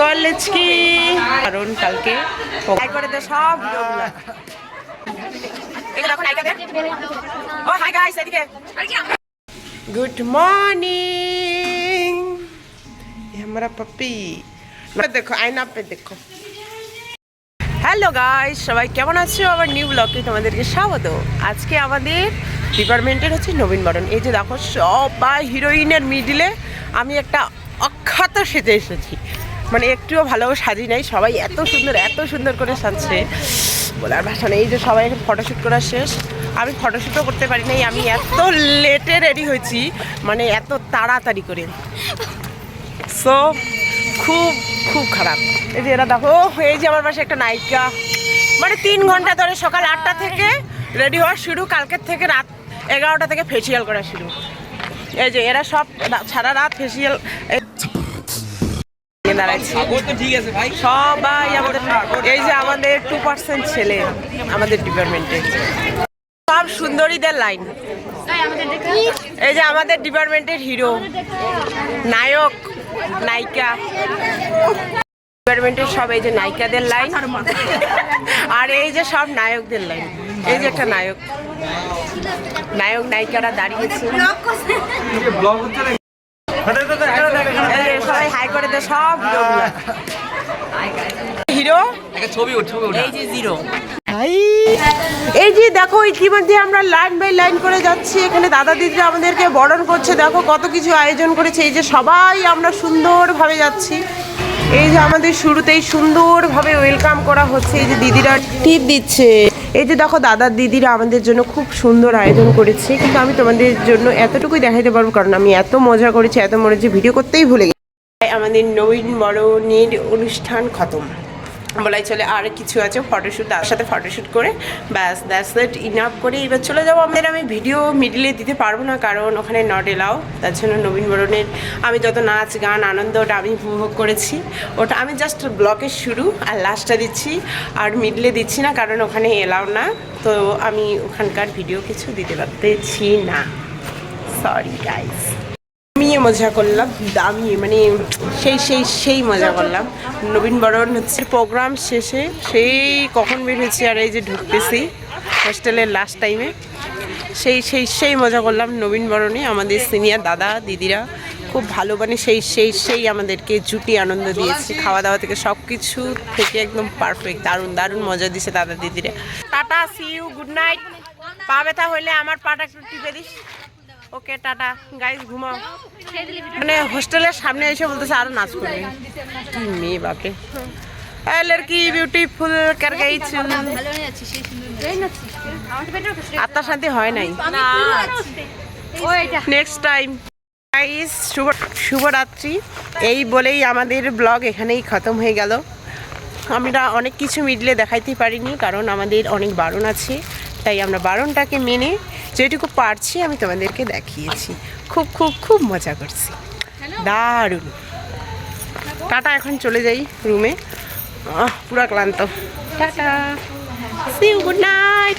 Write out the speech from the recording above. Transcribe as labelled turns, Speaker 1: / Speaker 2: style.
Speaker 1: College কি কারণ কালকে করে দে সব ভিডিওগুলো गुड मॉर्निंग ये हमारा पप्पी देखो आईना पे देखो হ্যালো গাইস সবাই কেমন আছো আবার নিউ ব্লগে তোমাদেরকে স্বাগত। আজকে আমাদের ডিপার্টমেন্টের হচ্ছে নবীনবরণ। এই যে দেখো সবাই হিরোইনের মিডিলে আমি একটা অখ্যাত সেজে এসেছি, মানে একটুও ভালো সাজি নাই, সবাই এত সুন্দর করে সাজছে বলার ভাষা নেই। এই যে সবাই এখন ফটোশ্যুট করা শেষ, আমি ফটোশ্যুটও করতে পারি নাই, আমি এত লেটে রেডি হয়েছি, মানে এত তাড়াতাড়ি করে, সো খুব খারাপ। এই যে এরা দেখো, এই যে আমার পাশে একটা নায়িকা, মানে 3 ঘন্টা ধরে সকাল 8টা থেকে রেডি হওয়া শুরু, কালকের থেকে রাত 11টা থেকে ফেসিয়াল করা শুরু। এই যে এরা সব সারা রাত ফেসিয়াল সবাই আমাদের, এই যে আমাদের 2% ছেলে আমাদের ডিপার্টমেন্টে, সব সুন্দরীদের লাইন। এই যে আমাদের ডিপার্টমেন্টের হিরো, নায়ক, নায়িকা, ডিপার্টমেন্টের সব এই যে নায়িকাদের লাইন, আর এই যে সব নায়কদের লাইন। এই যে একটা নায়ক নায়িকারা দাঁড়িয়েছে, সবাই হাই করে দে সব হিরো, এই যে জিরো। এই যে দেখো ইতিমধ্যে আমরা লাইন বাই লাইন করে যাচ্ছি, এখানে দাদা দিদিরা আমাদেরকে বরণ করছে, দেখো কত কিছু আয়োজন করেছে। এই যে সবাই আমরা সুন্দরভাবে যাচ্ছি, এই যে আমাদের শুরুতেই সুন্দরভাবে ওয়েলকাম করা হচ্ছে, এই যে দিদিরা টিপ দিচ্ছে। এই যে দেখো দাদার দিদিরা আমাদের জন্য খুব সুন্দর আয়োজন করেছে, কিন্তু আমি তোমাদের জন্য এতটুকুই দেখাইতে পারবো কারণ আমি এত মজা করেছি, এত মনে হচ্ছে ভিডিও করতেই ভুলে গেছি। আমাদের নবীনবরণের অনুষ্ঠান খতম বলাই চলে, আর কিছু আছে ফটোশ্যুট, তার সাথে ফটোশ্যুট করে ব্যাস দ্যাটস ইট, ইনাফ করে এবার চলে যাবো। আমি ভিডিও মিডিলে দিতে পারবো না কারণ ওখানে নট এলাও, তার জন্য নবীনবরণের আমি যত নাচ গান আনন্দ ওটা আমি উপভোগ করেছি, ওটা আমি জাস্ট ব্লগের শুরু আর লাস্টটা দিচ্ছি, আর মিডলে দিচ্ছি না কারণ ওখানে এলাও না, তো আমি ওখানকার ভিডিও কিছু দিতে পারতেছি না, সরি গাইস। আমিও মজা করলাম, আমি মানে সেই মজা করলাম। নবীনবরণ হচ্ছে প্রোগ্রাম শেষে সেই কখন বের হয়েছি, আর এই যে ঢুকতেছি হোস্টেলের লাস্ট টাইমে, সেই মজা করলাম নবীনবরণে। আমাদের সিনিয়র দাদা দিদিরা খুব ভালো, মানে সেই আমাদেরকে জুটি আনন্দ দিয়েছে, খাওয়া দাওয়া থেকে সব কিছু থেকে একদম পারফেক্ট, দারুণ মজা দিয়েছে দাদা দিদিরা। Tata, see you, good night. পা ব্যথা হইলে আমার পাটা একটু টিপে দিস। ওকে টাটা গাইস, ঘুমাও। মানে হোস্টেলের সামনে এসে বলতেছে আরো নাচ করবে, কি মেয়ে বাপে। লড়কি বিউটিফুল কর গই ছু, আত্মা শান্তি হয় নাই, নেক্সট টাইম গাইস। শুভরাত্রি। এই বলেই আমাদের ব্লগ এখানেই খতম হয়ে গেল। আমরা অনেক কিছু মিডলে দেখাইতে পারিনি কারণ আমাদের অনেক বারণ আছে, তাই আমরা বারণটাকে মেনে যেটুকু পারছি আমি তোমাদেরকে দেখিয়েছি। খুব মজা করছি, দারুণ। টাটা, এখন চলে যাই রুমে, পুরা ক্লান্ত। Tata, see you, good night.